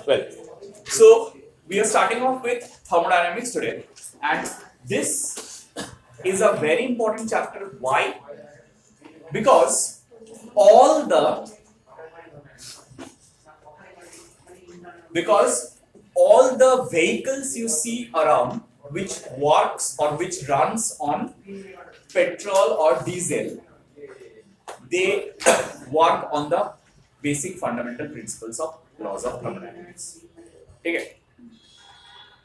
Well, so we are starting off with thermodynamics today, and this is a very important chapter. Why? Because all the vehicles you see around which works or which runs on petrol or diesel, they work on the basic fundamental principles of laws of thermodynamics. ठीक है?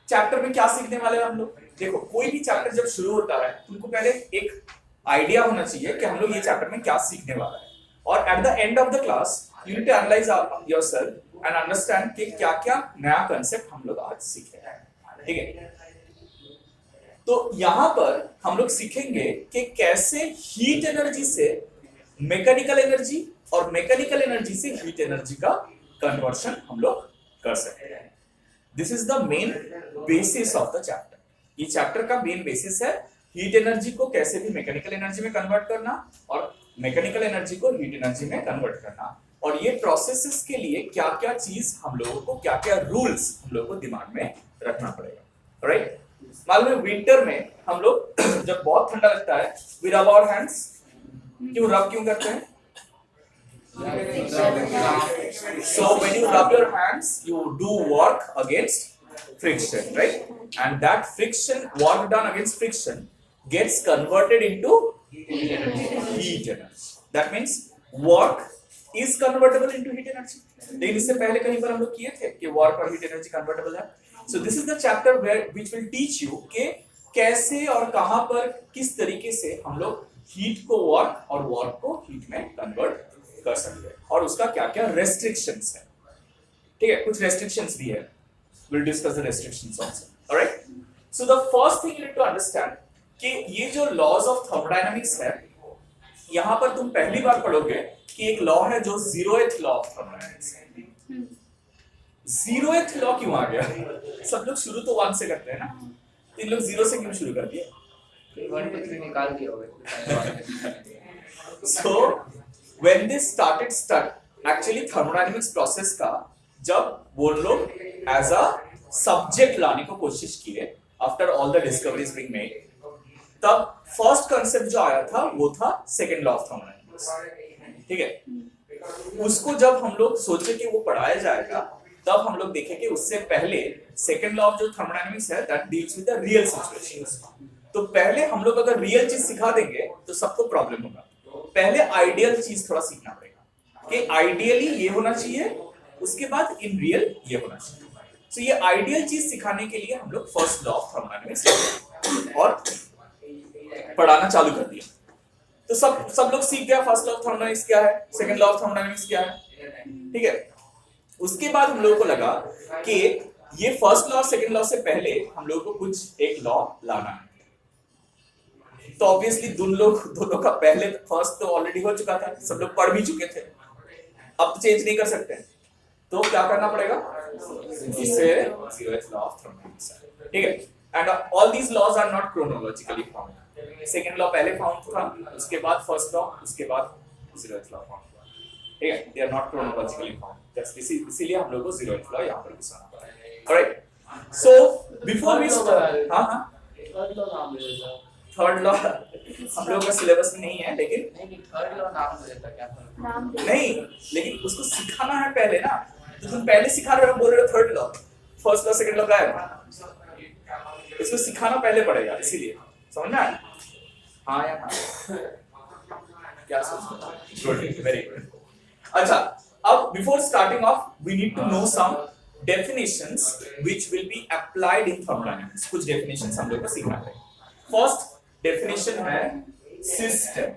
Chapter में क्या सीखने वाले हैं हम लोग? देखो, कोई भी चैप्टर जब शुरू होता है तुमको पहले एक आइडिया होना चाहिए कि हम लोग ये चैप्टर में क्या सीखने वाला है, और at the end of the class you need to analyse yourself and understand कि क्या-क्या नया कांसेप्ट हम लोग आज सीखे हैं. ठीक है? तो यहां पर हम लोग सीखेंगे कि कैसे हीट एनर्जी से मैकेनिकल एनर्जी और मैकेनिकल एनर्जी से हीट एनर्जी का कन्वर्शन हम लोग कर सकते हैं. This is the main basis of the chapter. ये चैप्टर का मेन बेसिस है हीट एनर्जी को कैसे भी मैकेनिकल एनर्जी में कन्वर्ट करना और मैकेनिकल एनर्जी को हीट एनर्जी में कन्वर्ट करना, और ये प्रोसेसेस के लिए क्या क्या चीज हम लोगों को, क्या क्या रूल्स हम लोगों को दिमाग में रखना पड़ेगा. राइट? मालूम है विंटर में हम लोग जब बहुत ठंडा लगता है वी रब आवर हैंड्स. क्यों रब क्यों करते हैं? So when you rub your hands, you do work against friction, right? And that friction, work done against friction, gets converted into heat energy. That means work is convertible into heat energy. लेकिन इससे पहले कहीं पर हम लोग किए थे कि work और heat energy convertible है. So this is the chapter which will teach you कि कैसे और कहां पर किस तरीके से हम लोग हीट को वर्क और वर्क को हीट में कन्वर्ट कर सकते हैं, और उसका क्या क्या रेस्ट्रिक्शंस है. ठीक है? कुछ रेस्ट्रिक्शंस भी है. we'll discuss the restrictions also. all right? so the first thing you need to understand कि ये जो laws of thermodynamics है, यहां पर तुम पहली बार पढ़ोगे कि एक लॉ है जो 0th लॉ ऑफ thermodynamics है. 0th लॉ क्यों आ गया? सब लोग शुरू तो 1 से करते हैं ना, तो इन लोग 0 से क्यों शुरू कर दिए? 1 2 3 निकाल दिया होगा. so when they started actually thermodynamics process का जब वो लोग as a subject लाने को कोशिश किए after all the discoveries being made, तब first concept जो आया था वो था second law of thermodynamics. ठीक है? उसको जब हम लोग सोचे कि वो पढ़ाया जाएगा, तब हम लोग देखे कि उससे पहले second law of जो thermodynamics है that deals with the real situations. तो पहले हम लोग अगर रियल चीज सिखा देंगे तो सबको प्रॉब्लम होगा. पहले आइडियल चीज थोड़ा सीखना पड़ेगा कि आइडियली ये होना चाहिए, उसके बाद इन रियल ये होना चाहिए. सो ये आइडियल चीज सिखाने के लिए हम लोग फर्स्ट लॉ ऑफ थर्मोडायनामिक्स और पढ़ाना चालू कर दिया. तो सब लोग सीख गया फर्स्ट लॉ ऑफ थर्मोडायनामिक्स क्या है, सेकंड लॉ ऑफ थर्मोडायनामिक्स क्या है. ठीक है? उसके बाद हम लोगों को लगा कि ये फर्स्ट लॉ और सेकंड लॉ से पहले हम लोगों को कुछ एक लॉ लाना है. तो ऑब्वियसली दोनों का पहले फर्स्ट तो ऑलरेडी हो चुका था, सब लोग पढ़ भी चुके थे, अब तो चेंज नहीं कर सकते. तो क्या करना पड़ेगा? इससे 0th लॉ ऑफ थर्मोडायनामिक्स. ठीक है? And all these laws are not chronologically found. Second law पहले फाउंड था, उसके बाद फर्स्ट लॉ, उसके बाद 0th लॉ फाउंड हुआ. ठीक है? They are not chronologically found. Just इसीलिए हम लोगों को 0th लॉ यहां पर घुसाना पड़ा. Alright? So before we start, हां थर्ड लॉ हम लोगों का सिलेबस में नहीं है, लेकिन नहीं थर्ड लॉ नाम देता क्या नाम नहीं, लेकिन उसको सिखाना है पहले ना. तो तुम पहले सिखा रहे हो, बोल रहे हो third law, first law second law क्या है? इसको सिखाना पहले पड़ेगा, इसीलिए. समझ में आया? हाँ या ना? क्या सोच रहे हो? Good, very good. अच्छा, अब before starting off we need to know some definitions which will be applied in thermodynamics. कुछ definitions हम लोग को सीखना है. फर्स्ट definition है system.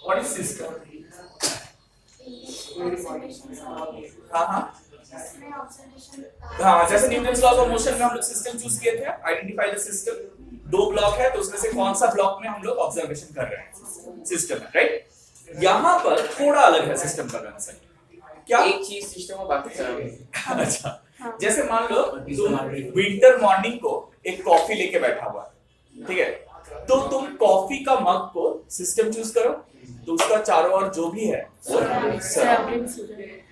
What is system? हाँ, जैसे न्यूटन्स लॉज ऑफ मोशन में हम लोग सिस्टम चूज किए थे. Identify the system. 2 ब्लॉक है, तो उसमें से कौन सा ब्लॉक में हम लोग ऑब्जर्वेशन कर रहे हैं, सिस्टम है. राइट? यहां पर थोड़ा अलग है सिस्टम का कंसेप्ट. क्या एक चीज सिस्टम में बाकी सब. अच्छा, जैसे मान लो तुम विंटर मॉर्निंग को एक कॉफी लेके बैठा हुआ है. ठीक है? तो तुम कॉफी का मग को सिस्टम चूज करो, तो उसका चारों ओर जो भी है वो सराउंडिंग.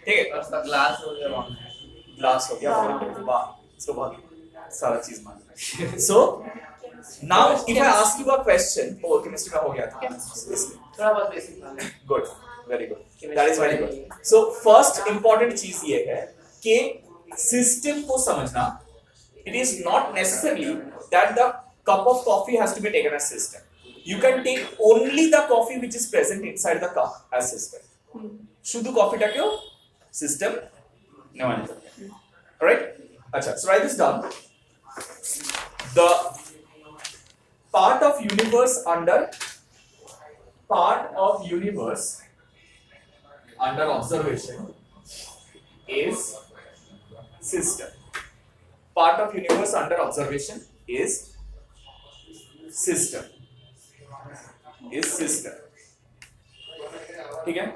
ठीक है, और उसका ग्लास हो गया वहाँ पे। ग्लास हो गया, वाह, इसको बहुत सारा चीज मान लिया। So now if I ask you a question, oh chemistry का हो गया था, थोड़ा बहुत बेसिक था। good, very good, that is very good. So first important चीज ये है कि सिस्टम को समझना, it is not necessarily that the cup of coffee has to be taken as system. You can take only the coffee which is present inside the cup as system. শুধু কফিটাকেও system নেওয়া যেতে পারে, alright? আচ্ছা, so write this down. The part of universe under observation is system. Part of universe under observation is system. ठीक है?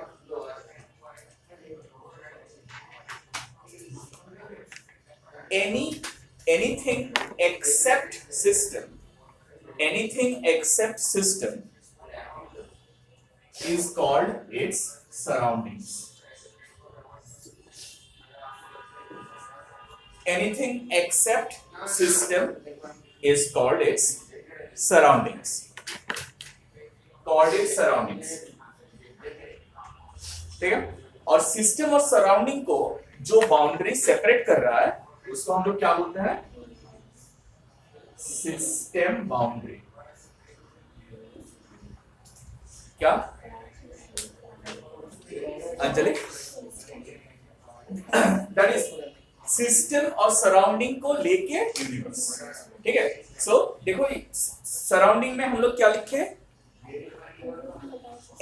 Anything except system is called its surroundings. Anything except system is called its surroundings. ठीक है? और system और surrounding को जो boundary separate कर रहा है उसको हम लोग क्या बोलते हैं? System boundary. क्या अंजलि? दैट इज सिस्टम और सराउंडिंग को लेके यूनिवर्स. ठीक है? सो देखो सराउंडिंग में हम लोग क्या लिखे?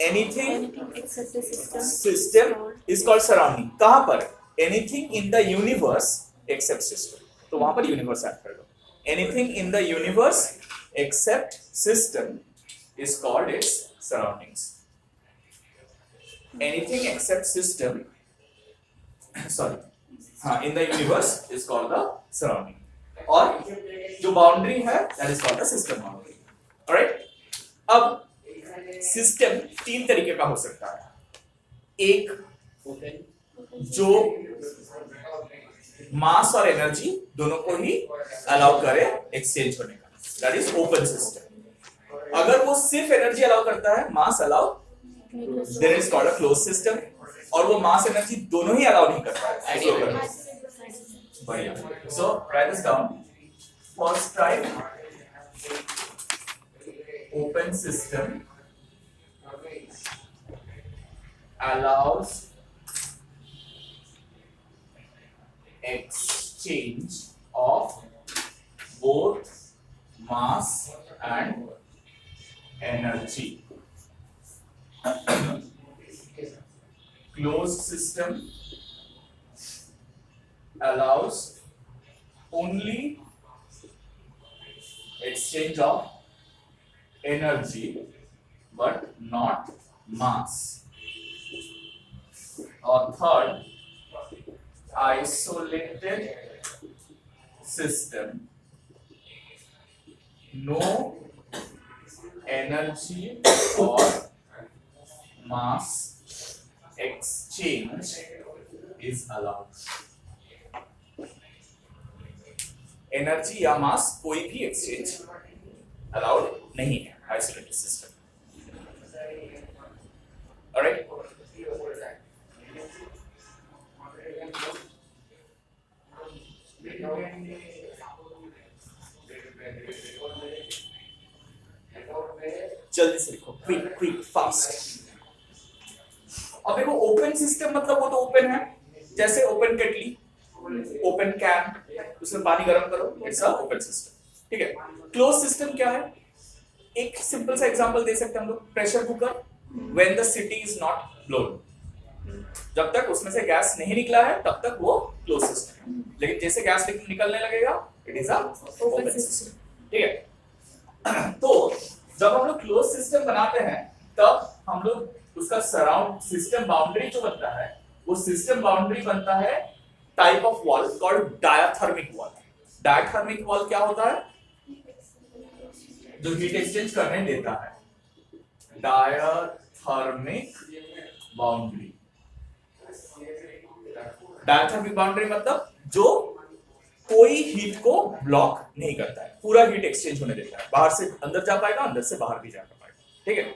Anything except the system is called surrounding. कहां पर? Anything in the universe except system. तो वहां पर यूनिवर्स ऐड कर दो. Anything in the universe except system is called its surroundings. Anything except system, sorry, हाँ, in the universe is called the surrounding. और जो बाउंड्री है that is called the system boundary. Alright? अब system तीन तरीके का हो सकता है. एक जो मास और एनर्जी दोनों को ही अलाउ करे एक्सचेंज होने का, दैट इज ओपन सिस्टम. अगर वो सिर्फ एनर्जी अलाउ करता है, mass allow, then is called a close system. और वो मास एनर्जी दोनों ही अलाउ नहीं करता है. बढ़िया. So write this down. First type open system allows exchange of both mass and energy. Closed system allows only exchange of energy but not mass. Or third, isolated system, no energy or mass exchange is allowed. Energy या मास कोई भी exchange allowed नहीं है isolated system. Alright? जल्दी से लिखो, quick quick fast. अब देखो ओपन सिस्टम मतलब वो तो ओपन है, जैसे ओपन केटली, ओपन कैन, उसमें पानी गर्म करो, इट्स अ ओपन सिस्टम. ठीक है? क्लोज सिस्टम क्या है? एक सिंपल सा एग्जांपल दे सकते हैं हम लोग. Pressure cooker, when the city is not blown, जब तक उसमें से गैस नहीं निकला है तब तक वो क्लोज सिस्टम है. लेकिन जैसे गैस निकलने लगेगा it is a open system. ठीक है? तो जब हम लोग क्लोज सिस्टम बनाते हैं तब हम लोग उसका सराउंड सिस्टम बाउंड्री जो बनता है वो सिस्टम बाउंड्री बनता है type of wall called diathermic wall. Diathermic wall क्या होता है? जो हीट एक्सचेंज करने देता है. Diathermic boundary. डायथर्मिक बाउंड्री मतलब जो कोई हीट को ब्लॉक नहीं करता है, पूरा हीट एक्सचेंज होने देता है, बाहर से अंदर जा पाएगा, अंदर से बाहर भी जा पाएगा, ठीक है।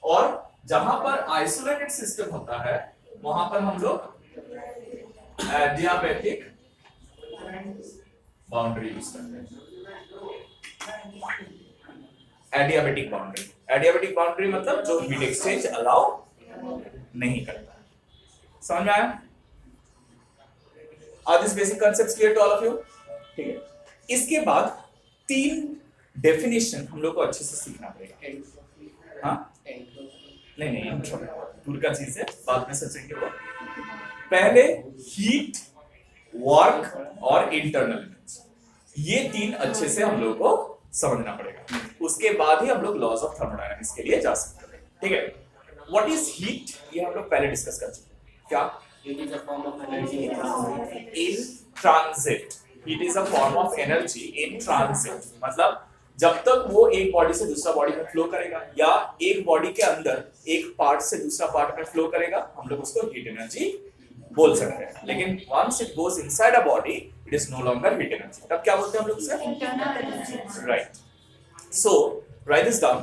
और जहां पर आइसोलेटेड सिस्टम होता है वहां पर हम लोग एडियाबैटिक बाउंड्री यूज करते हैं। एडियाबैटिक बाउंड्री मतलब जो हीट एक्सचेंज अलाउ नहीं करता। समझ में आया? Are this basic concepts clear to all of you? ठीक है। इसके बाद 3 डेफिनेशन हम लोग को अच्छे से सीखना पड़ेगा। हाँ नहीं इंट्रो दूर का चीज है, बाद में सोचेंगे वो। पहले हीट, वर्क और इंटरनल एनर्जी, ये 3 अच्छे से हम लोग को समझना पड़ेगा। उसके बाद ही हम लोग लॉज ऑफ थर्मोडायनामिक्स के लिए जा सकते हैं, ठीक है। व्हाट इज हीट, ये हम लोग पहले डिस्कस कर चुके हैं। क्या? Heat is a form of energy in transit. Heat is a form of energy in transit. मतलब जब तक वो एक बॉडी से दूसरा बॉडी में फ्लो करेगा या एक बॉडी के अंदर एक पार्ट से दूसरा पार्ट में फ्लो करेगा, हम लोग उसको हीट एनर्जी बोल सकते हैं। लेकिन once it goes inside a body, it is no longer heat energy. तब क्या बोलते हैं हम लोग उसे? Internal energy. Right. So write this down.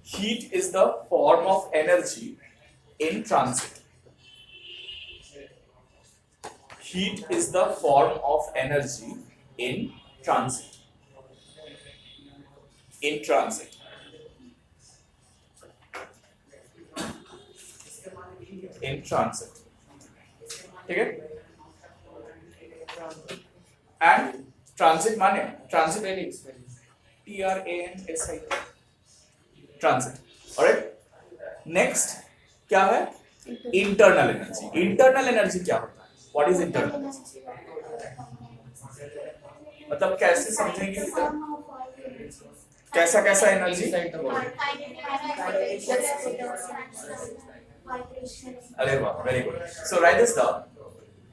Heat is the form of energy in transit. Heat is the form of energy in transit. In transit. In transit. ठीक है? And transit माने transit TRANSIT. Transit. Alright. Next क्या है? Internal energy. Internal energy क्या होता है? What is internal? मतलब कैसे समझेंगे? कैसा कैसा एनर्जी? inside the body. अरे वाह, very good. So write this down.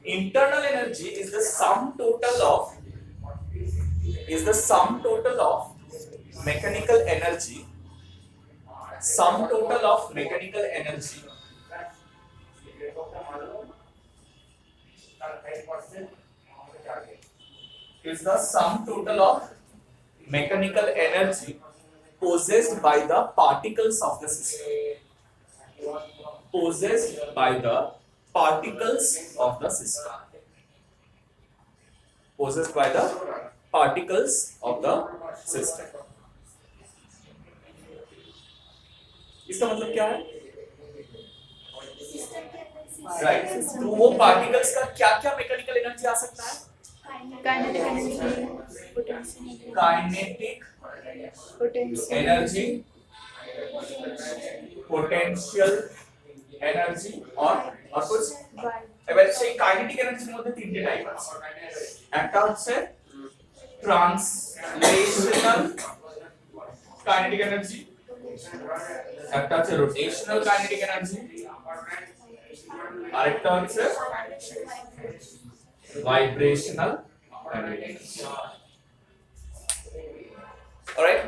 Internal energy is the sum total of mechanical energy, sum total of mechanical energy is the sum total of mechanical energy possessed by the particles of the system. Possessed by the particles of the system. Possessed by the particles of the system. इसका मतलब क्या है? Right. तो वो particles का क्या क्या mechanical energy आ सकता है? Kinetic energy, potential kinetic energy, potential energy और कुछ। এবার সেই কাইনেটিক এনার্জির মধ্যে 3টে টাইপ আছে। একটা হচ্ছে ট্রান্সলেশনাল কাইনেটিক এনার্জি, একটা হচ্ছে রোটেশনাল কাইনেটিক এনার্জি, আরেকটা হচ্ছে ভাইব্রেশনাল কাইনেটিক এনার্জি। অলরাইট,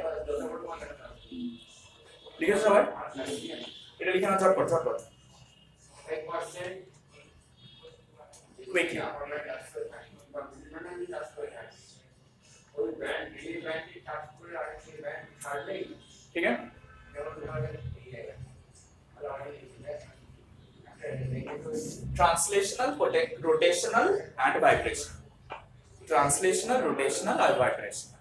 লিখে সবাই এটা লিখে না, ঝটপট কুইকলি। ठीक है? Translational, rotational and vibrational. Translational, rotational or vibrational.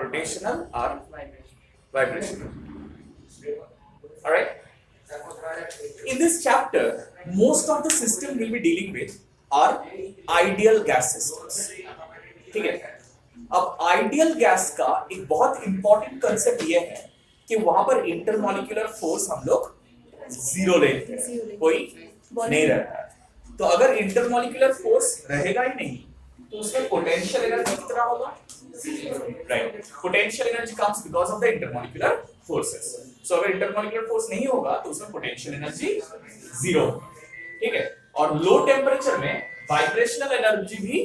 Rotational or vibrational. All right. In this chapter, most of the system we'll be dealing with are ideal gas systems. ठीक है? अब आइडियल गैस का एक बहुत important concept ये है कि वहां पर इंटरमॉलिक्यूलर फोर्स हम लोग 0 लेते हैं, कोई नहीं रहता है। तो अगर इंटरमॉलिक्यूलर फोर्स रहेगा ही नहीं तो उसमें पोटेंशियल एनर्जी कितना होगा? Right, potential energy comes because of the intermolecular forces. So अगर इंटरमॉलिक्यूलर फोर्स नहीं होगा तो उसमें पोटेंशियल एनर्जी 0, ठीक है। और लो टेम्परेचर में वाइब्रेशनल एनर्जी भी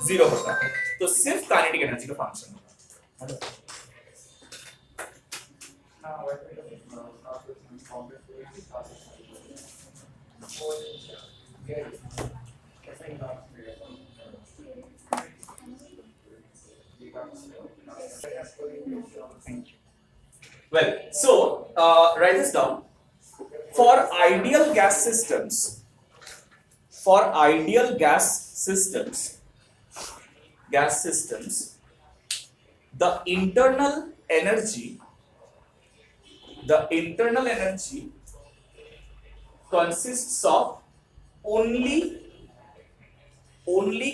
0 होता है, तो सिर्फ काइनेटिक एनर्जी का फंक्शन होता है। Well, so write this down. For ideal gas systems, the internal energy consists of only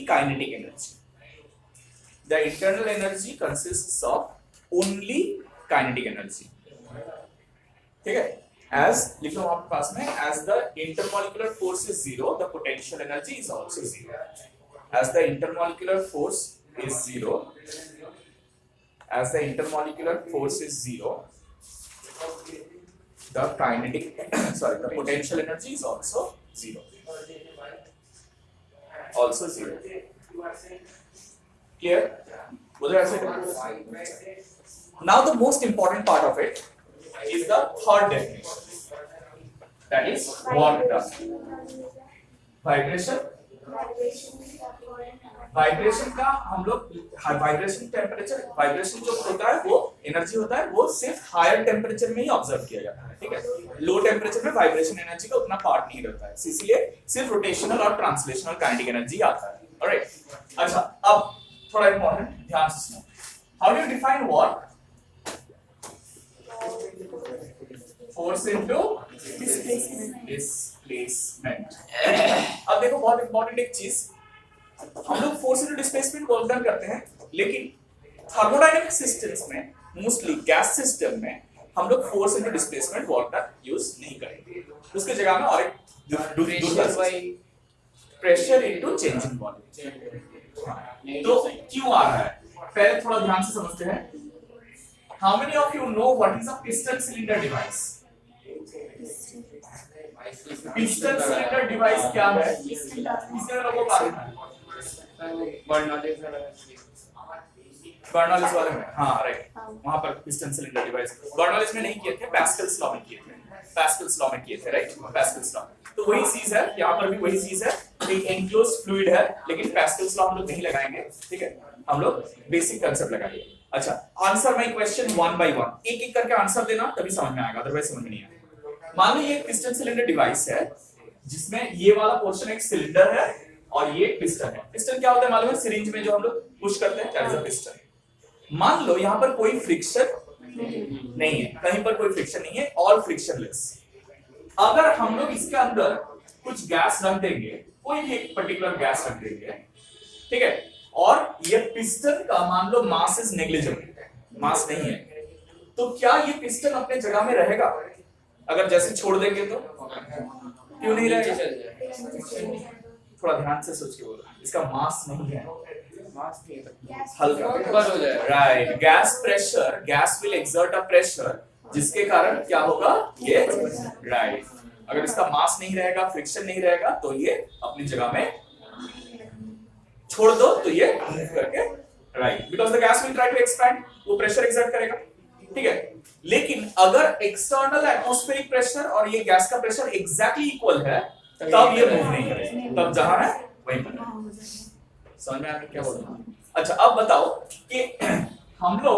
kinetic energy. The internal energy consists of only kinetic energy. ठीक है? As लिखो आपके पास में, as the intermolecular force is zero, the potential energy is also zero. As the intermolecular force is zero, the the potential energy is also zero. Clear? Now the most important part of it is the third definition, that is work done. Vibration का हम लोग vibration जो होता है वो energy होता है, वो सिर्फ हायर टेम्परेचर में ही ऑब्जर्व किया जाता है, ठीक है? लो टेम्परेचर में वाइब्रेशन एनर्जी का उतना पार्ट नहीं रहता है, इसलिए सिर्फ रोटेशनल और ट्रांसलेशनल काइनेटिक एनर्जी आता है। ऑलराइट, अच्छा अब थोड़ा इंपॉर्टेंट, ध्यान से सुनो। How do you define work? Force into displacement. अब देखो बहुत इंपॉर्टेंट एक चीज, हम लोग force into displacement work done करते हैं, लेकिन थर्मोडायनेमिक सिस्टम्स में, मोस्टली गैस सिस्टम में, हम लोग force into displacement work done use नहीं करेंगे। उसके जगह में और एक pressure into change in volume. तो क्यों आ रहा है, पहले थोड़ा ध्यान से समझते हैं। How many of you know what is a piston cylinder device? Piston cylinder device क्या है? इसके लोगों को मालूम है? बर्नॉलिस वाले में, हाँ राइट, वहां पर पिस्टन सिलेंडर डिवाइस बर्नॉलिस में नहीं किए थे, पैस्कल्स लॉ में किए थे, राइट? Pascals law. तो वही चीज है, यहाँ पर भी वही चीज है, एक एनक्लोज्ड फ्लूइड है, लेकिन पैस्कल्स लॉ हम लोग नहीं लगाएंगे, ठीक है? हम लोग बेसिक कांसेप्ट लगाएंगे। अच्छा, answer my question one by one, एक एक करके आंसर देना, तभी समझ में आएगा, अदरवाइज समझ में नहीं आएगा। मान लो ये पिस्टन सिलेंडर डिवाइस है, जिसमें ये वाला पोर्शन एक सिलेंडर है और ये पिस्टन है। पिस्टन क्या होता है मालूम है? सिरिंज में जो हम लोग पुश करते हैं, दैट इज अ पिस्टन। मान लो यहाँ पर कोई फ्रिक्शन नहीं है, कहीं पर कोई फ्रिक्शन नहीं है, ऑल फ्रिक्शनलेस। अगर हम लोग इसके अंदर कुछ गैस रख देंगे, कोई भी एक पर्टिकुलर गैस रख देंगे, ठीक है, और ये पिस्टन का मान लो मास इज नेग्लिजिबल, मास नहीं है, तो क्या ये पिस्टन अपने जगह में रहेगा? अगर जैसे छोड़ देंगे तो क्यों नहीं रहेगा? थोड़ा ध्यान से सोच के बोलो, इसका मास नहीं है, हल्का ऊपर हो जाएगा, right? Gas pressure, gas will exert a pressure, जिसके कारण क्या होगा? ये राइट। अगर इसका मास नहीं रहेगा, फ्रिक्शन नहीं रहेगा, तो ये अपनी जगह में छोड़ दो, तो ये मूव करके, right, because the gas will try to expand, वो प्रेशर एक्सर्ट करेगा, ठीक है? लेकिन अगर एक्सटर्नल एटमॉस्फेरिक प्रेशर और ये गैस का प्रेशर एग्जैक्टली इक्वल है, तब ये मूव नहीं करेगा, तब जहां है वहीं पर। समझ में आ रहा क्या बोल रहा हूं? अच्छा, अब बताओ कि हम लोग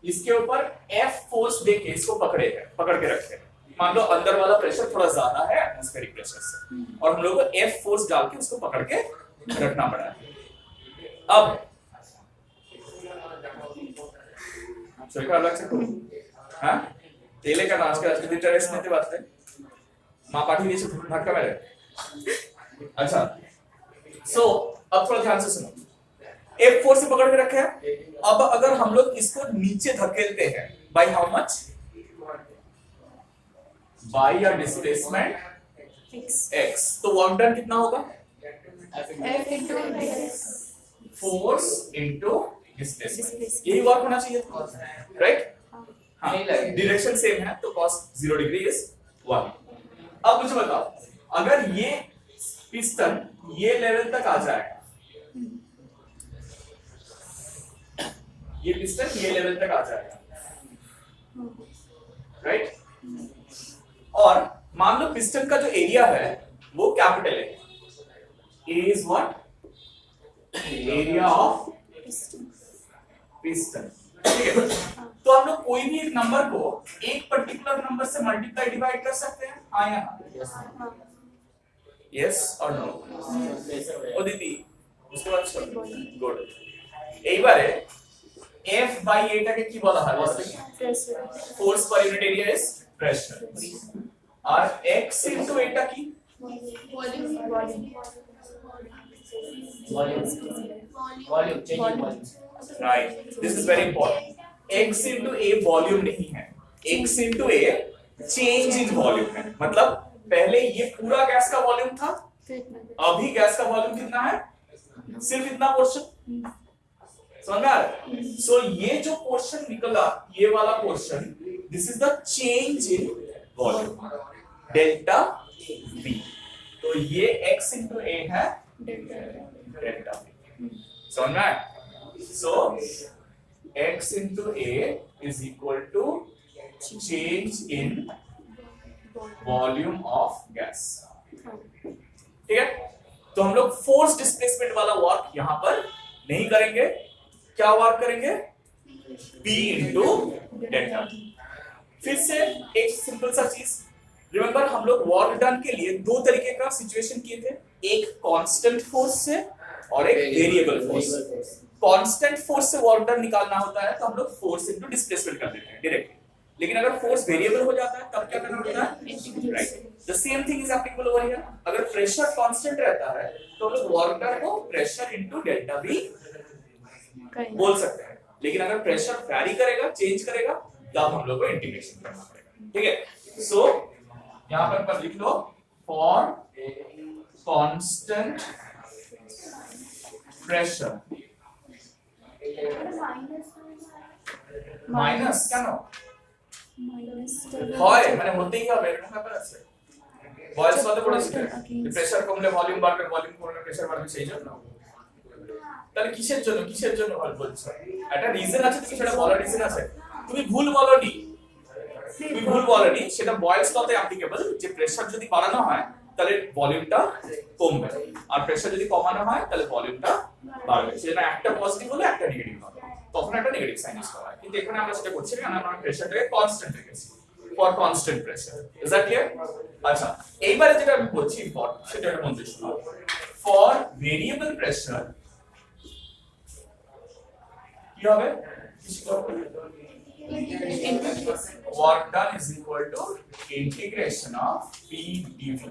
इसके ऊपर F फोर्स देके इसको पकड़ के रखे हैं। मान लो अंदर वाला प्रेशर थोड़ा ज्यादा है एटमॉस्फेरिक प्रेशर से, और हम लोग को F फोर्स डाल के उसको पकड़ के रखना पड़ा है। अब तेले का नाच का आज टेरेस में बात है, माँ पाठी नीचे धक्का मेरे। अच्छा, सो अब थोड़ा ध्यान से सुनो, F फोर्स से पकड़ के रखे हैं। अब अगर हम लोग इसको नीचे धकेलते हैं, by how much? By a displacement x, तो वर्क डन कितना होगा? फोर्स इनटू डिस्प्लेसमेंट, यही वर्क होना चाहिए, राइट? हाँ, डायरेक्शन सेम है, तो cos 0 डिग्री इज 1। अब मुझे बताओ, अगर ये पिस्टन ये लेवल तक आ जाएगा, ये पिस्टन ये लेवल तक आ जाएगा, राइट? और मान लो पिस्टन का जो एरिया है वो कैपिटल है, A is what? Area of piston. ठीक है, तो हम लोग कोई भी एक नंबर को एक पर्टिकुलर नंबर से मल्टीप्लाई डिवाइड कर सकते हैं, हाँ या हाँ? यस और नो? ओ दीदी বুঝতে পারছো? গুড। এইবারে F by A টাকে কি বলা হয়? Pressure. Force per unit area is pressure. আর X ইনটু এটা কি? Volume. Volume change in volume right, this is very important. X into A volume नहीं है, X into A change in volume है। मतलब पहले ये पूरा गैस का वॉल्यूम था, अभी गैस का वॉल्यूम कितना है? सिर्फ इतना पोर्शन, समझ में आ रहा है? सो ये जो पोर्शन निकला, ये वाला portion, this is the change in volume, delta V। तो ये X इनटू A है डेल्टा V, समझ में आया? So X into A is equal to change in volume of gas. ठीक है, तो हम लोग फोर्स डिस्प्लेसमेंट वाला वर्क यहां पर नहीं करेंगे, क्या वर्क करेंगे? P into delta. फिर से एक सिंपल सा चीज रिमेंबर, हम लोग वर्क डन के लिए दो तरीके का सिचुएशन किए थे, एक कांस्टेंट फोर्स से और एक वेरिएबल फोर्स। कांस्टेंट फोर्स से वर्क डन निकालना होता है तो हम लोग फोर्स इंटू डिस्प्लेसमेंट कर देते हैं डायरेक्टली, लेकिन अगर फोर्स वेरिएबल हो जाता है तब क्या करना होता है? Right, the same thing is applicable over here. अगर प्रेशर कांस्टेंट रहता है तो हम लोग वर्क डन को प्रेशर इनटू डेल्टा V बोल सकते हैं, लेकिन अगर प्रेशर वैरी करेगा, चेंज करेगा, तब हम लोग को इंटीग्रेशन करना पड़ेगा। ठीक है, सो यहां पर लिख लो फॉर कांस्टेंट प्रेशर মাইনাস কেন হয়? মানে হতেই হবে, এরকম ব্যাপার আছে। বয়েলস লতে পড়েছিলেন প্রেসার কমলে ভলিউম বাড়বে, ভলিউম কমলে প্রেসার বাড়বে, সেই জন্য। তাহলে কিসের জন্য বলছো? একটা রিজন আছে, তুমি সেটা বলার রিজন আছে। তুমি ভুল বলনি, সেটা বয়েলস লতে অ্যাপ্লিকেবল, যে প্রেসার যদি বাড়ানো হয় তাহলে ভলিউমটা কমবে, আর প্রেসার যদি কমানো হয় তাহলে ভলিউমটা বাড়বে। সেটা একটা পজিটিভ হলে একটা নেগেটিভ হবে, তখন একটা নেগেটিভ সাইন ইউজ করা হয়। কিন্তু এখানে আমরা সেটা করছি না, কারণ আমরা প্রেসারটাকে কনস্ট্যান্ট রেখেছি, for constant pressure. Is that clear? আচ্ছা, এইবারে যেটা আমি বলছি ইম্পর্টেন্ট, সেটা একটা মনে রাখো। ফর ভেরিয়েবল প্রেসার কি হবে? work done is equal to integration of P dV।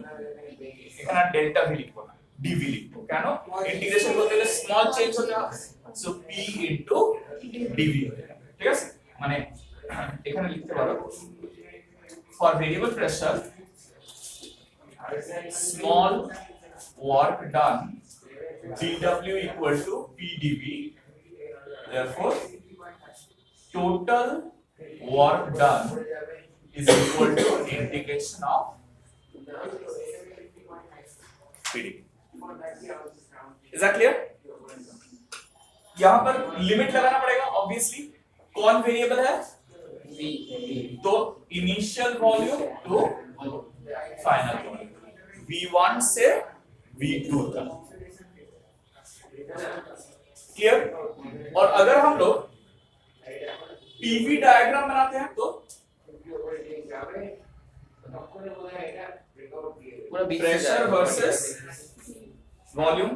এখানে ডেল্টা V লিখবো না, dV লিখবো। কেন? ইন্টিগ্রেশন করতে গেলে স্মল চেঞ্জ হতে হবে, সো P ইনটু dV। ঠিক আছে, মানে এখানে লিখতে পারো for variable pressure small work done dW equal to P dV, therefore total work done is equal to integration of PD। Is that clear? यहाँ पर लिमिट लगाना पड़ेगा ऑब्वियसली। कौन वेरिएबल है? V तो initial volume to final volume, V1 से V2 तक। Clear? और अगर हम लोग PV डायग्राम बनाते हैं तो पूरा बीच से प्रेशर वर्सेस वॉल्यूम।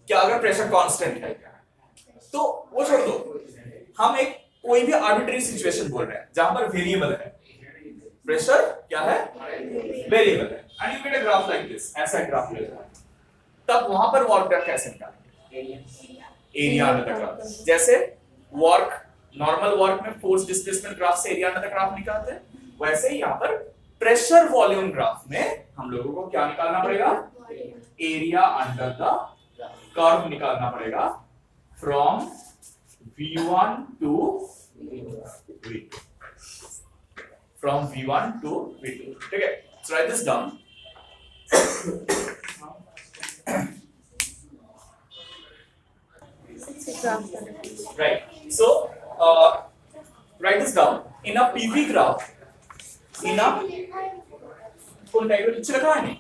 क्या अगर प्रेशर कांस्टेंट है तो वो छोड़ दो, हम एक कोई भी आर्बिट्रेरी सिचुएशन बोल रहे हैं जहां पर वेरिएबल है, प्रेशर क्या है? वेरिएबल है, and you get a graph like this, ऐसा ग्राफ ले लो, तब वहां पर वर्क डन कैसे निकालेंगे? Area under the graph. जैसे वर्क, नॉर्मल वर्क में फोर्स डिस्प्लेसमेंट ग्राफ से एरिया अंडर द ग्राफ निकालते हैं, वैसे ही यहाँ पर प्रेशर वॉल्यूम ग्राफ में हम लोगों को क्या निकालना पड़ेगा? एरिया अंडर द कर्व निकालना पड़ेगा, from V1 to V2, from V1 to V2। ठीक है, so write this down। Right, so write this down in a PV graph, in a कौन टाइप लिख रखा है नहीं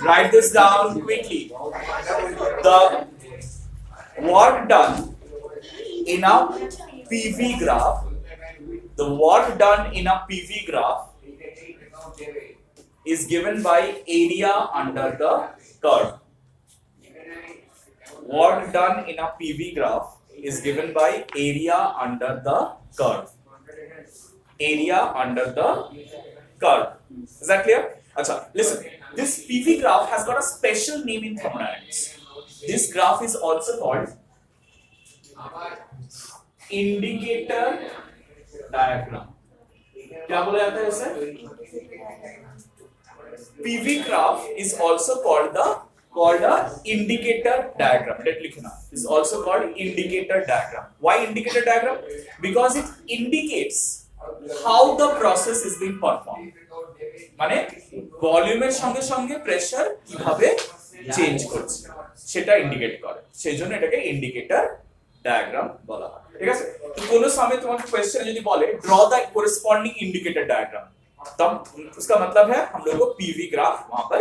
Write this down quickly. The work done in a PV graph, the work done in a PV graph is given by area under the curve. Work done in a PV graph is given by area under the curve. Area under the curve. Is that clear? Acha, listen. This PV graph has got a special name in thermodynamics. This graph is also called indicator diagram. क्या बोला जाता है इसे? PV graph is also called a indicator diagram. Let लिखना. Is also called indicator diagram. Why indicator diagram? Because it indicates how the process is being performed. মানে ভলিউমের সঙ্গে সঙ্গে প্রেসার কিভাবে চেঞ্জ করছে সেটা ইন্ডিকেট করে, সেই জন্য এটাকে ইন্ডিকেটর डायग्राम बोला है। ठीक है, तो दोनों समय तुम्हारे क्वेश्चन यदि बोले ड्रॉ द कोरिस्पोंडिंग इंडिकेटर डायग्राम, तब उसका मतलब है हम लोग को पीवी ग्राफ वहां पर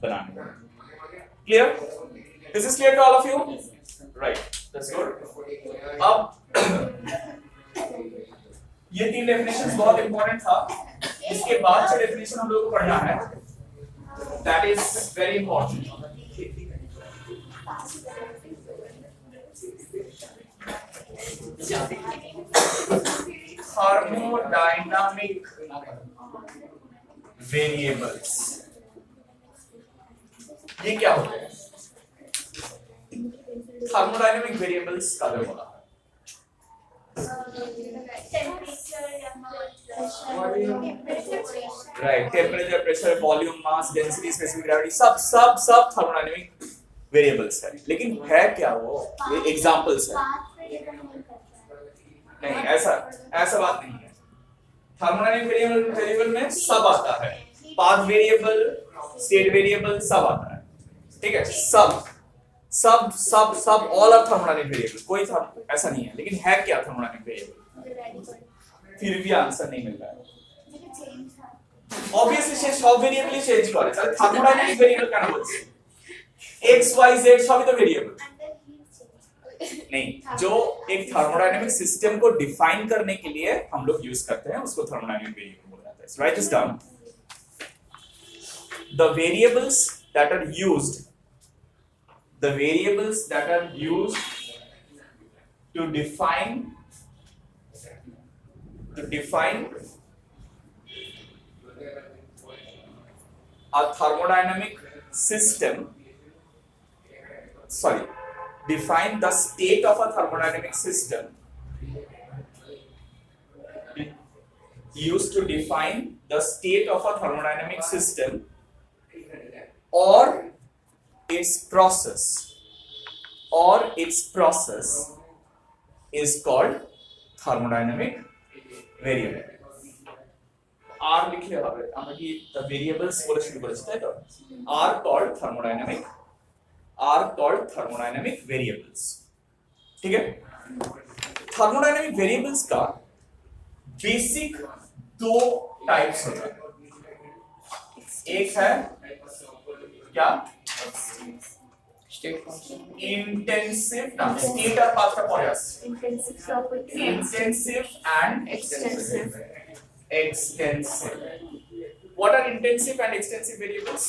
बनाने हैं। Clear? This is clear to all of you? Right, that's good. अब ये तीन डेफिनेशंस बहुत इंपॉर्टेंट था। इसके बाद जो डेफिनेशन हम लोग को पढ़ना है that is very important. Thermodynamic variables, ये क्या होते हैं? थर्मोडायनामिक वेरिएबल्स का जो बोला राइट, टेम्परेचर, प्रेशर, वॉल्यूम, मास, डेंसिटी, स्पेसिफिक ग्रेविटी, सब सब सब थर्मोडायनामिक वेरिएबल्स है। लेकिन है क्या वो? ये एग्जांपल्स है। नहीं, ऐसा बात नहीं है। थर्मोडायनामिक वेरिएबल में सब आता है, पाथ वेरिएबल, स्टेट वेरिएबल सब आता है। ठीक है, सब सब सब सब ऑल आर थर्मोडायनामिक वेरिएबल, कोई ऐसा नहीं है। लेकिन है क्या थर्मोडायनामिक वेरिएबल? फिर भी आंसर नहीं मिल रहा है। ऑब्वियसली সে সব ভেরিয়েবলই চেঞ্জ করে, তাহলে থার্মোডাইনামিক ভেরিয়েবল কেন বলছি? x y z সবই তো ভেরিয়েবল नहीं, जो एक थर्मोडायनामिक सिस्टम को डिफाइन करने के लिए हम लोग यूज करते हैं उसको थर्मोडायनामिक वेरिएबल बोला जाता है। Right this down. The variables that are used to define a thermodynamic system, define the state of a thermodynamic system, used to define the state of a thermodynamic system or its process is called thermodynamic variable. আর লিখলে হবে, আমরা কি the variables বলে শুরু করেছি তাই তো? are called thermodynamic variables। ठीक है, थर्मोडायनामिक वेरिएबल्स का बेसिक दो टाइप्स होता है। एक है क्या? स्टेट फंक्शन, इंटेंसिव, ना स्टेट और पाथ का पढ़े आस intensive and extensive. What are intensive and extensive variables?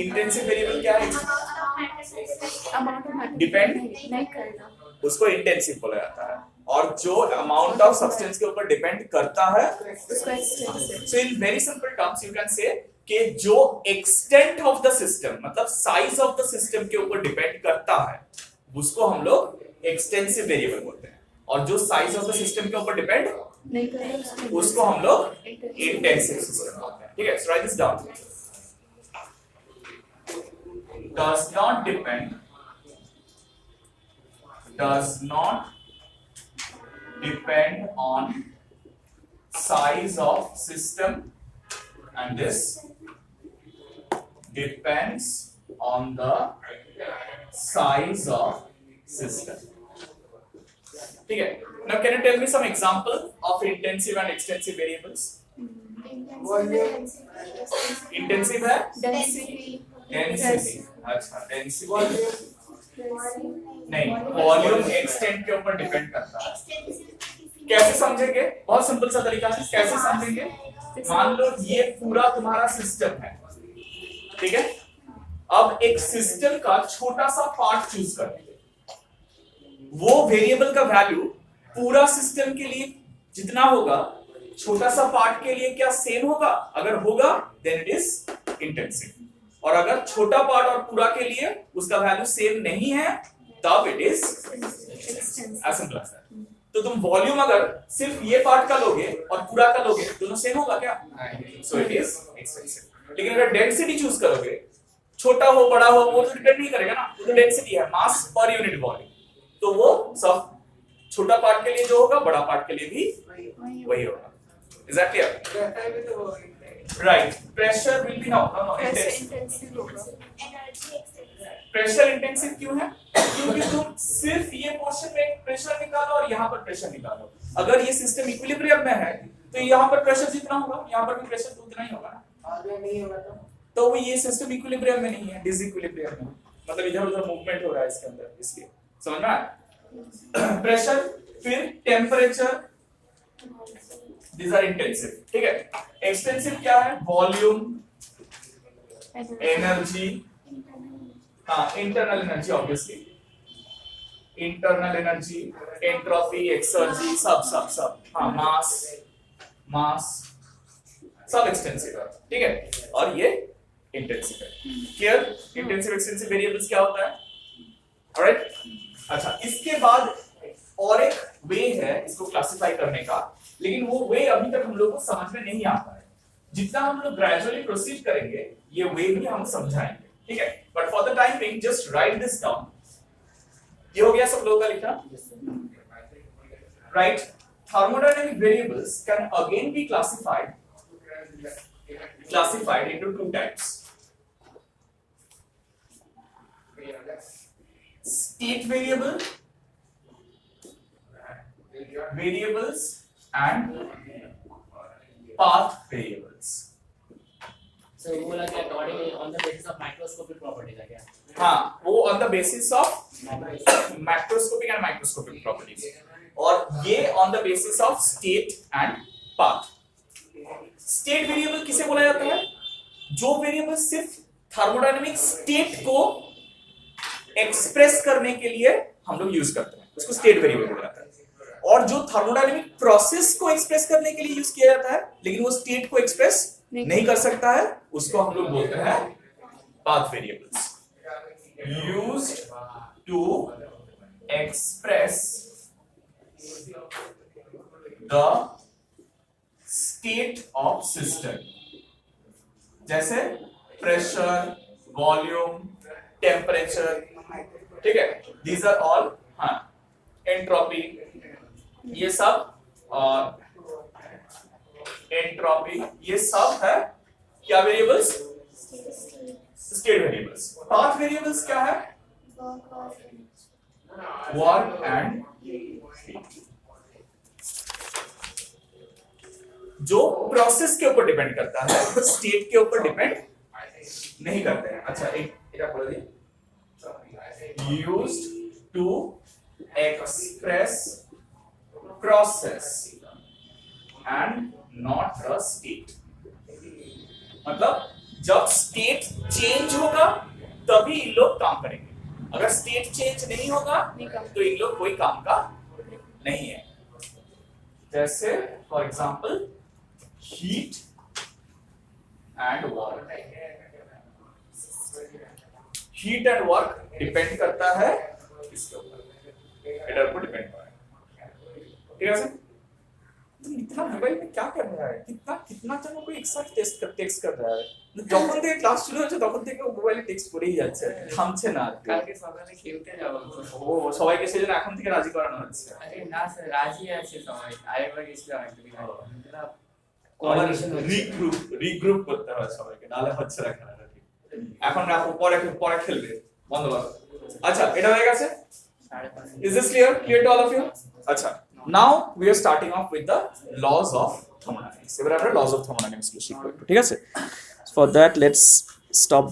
Intensive variable क्या है? डिपेंड, उसको इंटेंसिव बोला जाता है। और जो अमाउंट ऑफ सब्सटेंस के ऊपर डिपेंड करता है उसको extensive. So in very simple terms you can say कि जो एक्सटेंट ऑफ द सिस्टम मतलब साइज ऑफ द सिस्टम के ऊपर डिपेंड करता है उसको हम लोग एक्सटेंसिव वेरिएबल बोलते हैं, और जो साइज ऑफ द सिस्टम के ऊपर डिपेंड नहीं करता उसको हम लोग इंटेंसिव सिस्टम बोलते हैं। ठीक है, so write this down. does not depend on size of system, and this depends on the size of system। ठीक है, now can you tell me some example of intensive and extensive variables? Intensive है Density. Density अच्छा density नहीं volume extent के ऊपर depend करता है कैसे समझेंगे बहुत सिंपल सा तरीका है कैसे समझेंगे मान लो ये पूरा तुम्हारा सिस्टम है ठीक है अब एक सिस्टम का छोटा सा पार्ट चूज कर वो वेरिएबल का वैल्यू पूरा सिस्टम के लिए जितना होगा छोटा सा पार्ट के लिए क्या सेम होगा अगर होगा देन इट इज इंटेंसिव और अगर छोटा पार्ट और पूरा के लिए उसका वैल्यू सेम नहीं है तब it is as simple as that तो तुम वॉल्यूम अगर सिर्फ ये पार्ट का लोगे और पूरा का लोगे दोनों सेम होगा क्या सो इट इज एक्सपेंसिव लेकिन अगर डेंसिटी चूज करोगे छोटा हो बड़ा हो वो तो डिपेंड नहीं करेगा ना वो तो डेंसिटी है मास पर यूनिट वॉल्यूम तो वो सब छोटा पार्ट के लिए जो होगा बड़ा पार्ट के लिए भी वही होगा is that clear right pressure will be now Intensive होगा. प्रेशर इंटेंसिव क्यों है क्योंकि तुम सिर्फ ये पोर्शन में प्रेशर निकालो और यहाँ पर प्रेशर निकालो अगर ये सिस्टम इक्विलिब्रियम में है तो यहाँ पर प्रेशर जितना होगा यहाँ पर भी प्रेशर तो उतना ही होगा ना आगे नहीं होगा तो वो ये सिस्टम इक्विलिब्रियम में नहीं है डिसइक्विलिब्रियम में मतलब इधर उधर मूवमेंट हो रहा है इसके अंदर इसलिए समझ में आया प्रेशर फिर टेम्परेचर these are intensive ठीक है एक्सटेंसिव क्या है वॉल्यूम एनर्जी हाँ internal energy obviously internal energy entropy exergy सब हाँ मास सब एक्सटेंसिव है ठीक है और ये इंटेंसिव है क्लियर इंटेंसिव एक्सटेंसिव वेरिएबल्स क्या होता है ऑलराइट अच्छा इसके बाद और एक वे है इसको क्लासिफाई करने का लेकिन वो वे अभी तक हम लोग को समझ में नहीं आता है जितना हम लोग ग्रेजुअली प्रोसीड करेंगे ये वे भी हम समझाएंगे ठीक है but for the time being just right this down ये हो गया सब लोगों का लिखना right thermodynamic variables can again be classified into two types state variables and path variables So वो वाला क्या according on the basis of microscopic properties है क्या? हाँ वो on the basis of macroscopic and microscopic properties और ये on the basis of state and path state variable किसे बोला जाता है जो वेरिएबल सिर्फ थर्मोडायनेमिक स्टेट को एक्सप्रेस करने के लिए हम लोग यूज करते हैं उसको स्टेट वेरिएबल बोला जाता है और जो थर्मोडायनेमिक प्रोसेस को एक्सप्रेस करने के लिए यूज किया जाता है लेकिन वो स्टेट को एक्सप्रेस नहीं कर सकता है उसको हम लोग बोलते हैं path variables used to express the state of system जैसे प्रेशर वॉल्यूम टेम्परेचर ठीक है दीज आर ऑल हाँ एंट्रोपी ये सब और एंट्रोपी ये सब है क्या variables state variables path variables क्या है वर्क एंड जो प्रोसेस के ऊपर डिपेंड करता है स्टेट के ऊपर डिपेंड नहीं करते हैं अच्छा एक क्या बोल दिया used to express process and not the state मतलब जब स्टेट चेंज होगा तभी इन लोग काम करेंगे अगर स्टेट चेंज नहीं होगा तो इन लोग कोई काम का नहीं है जैसे for example heat and work heat and work depend करता है इसके ऊपर एडर पर डिपेंड करता है ठीक है सर इतना मोबाइल में क्या कर रहा है कितना জন कोई एक साथ টেক্সট कर रहा है যখন থেকে ক্লাস শুরু হচ্ছে তখন থেকে মোবাইলে টেক্সট করেই যাচ্ছে থামছে না কালকে সকালে খেলতে যাব ও সবাইকে সেজন্য এখন থেকে রাজি করানো হচ্ছে আরে না স্যার রাজি আছে সবাই আরেকবার গেছিলাম একদিন আগে কোঅর্ডিনেশন রিগ্রুপ করতে হবে সবাইকে নালে হচ্ছে না খেলাটা ঠিক এখন রাখো পরে খেলবে বন্ধ করো আচ্ছা এটা হয়ে গেছে সাড়ে 5 is this clear to all of you আচ্ছা Now we are starting off with the laws of thermodynamics. এবার আমরা laws of thermodynamics গুলো শিখব একটু, ঠিক আছে? For that let's stop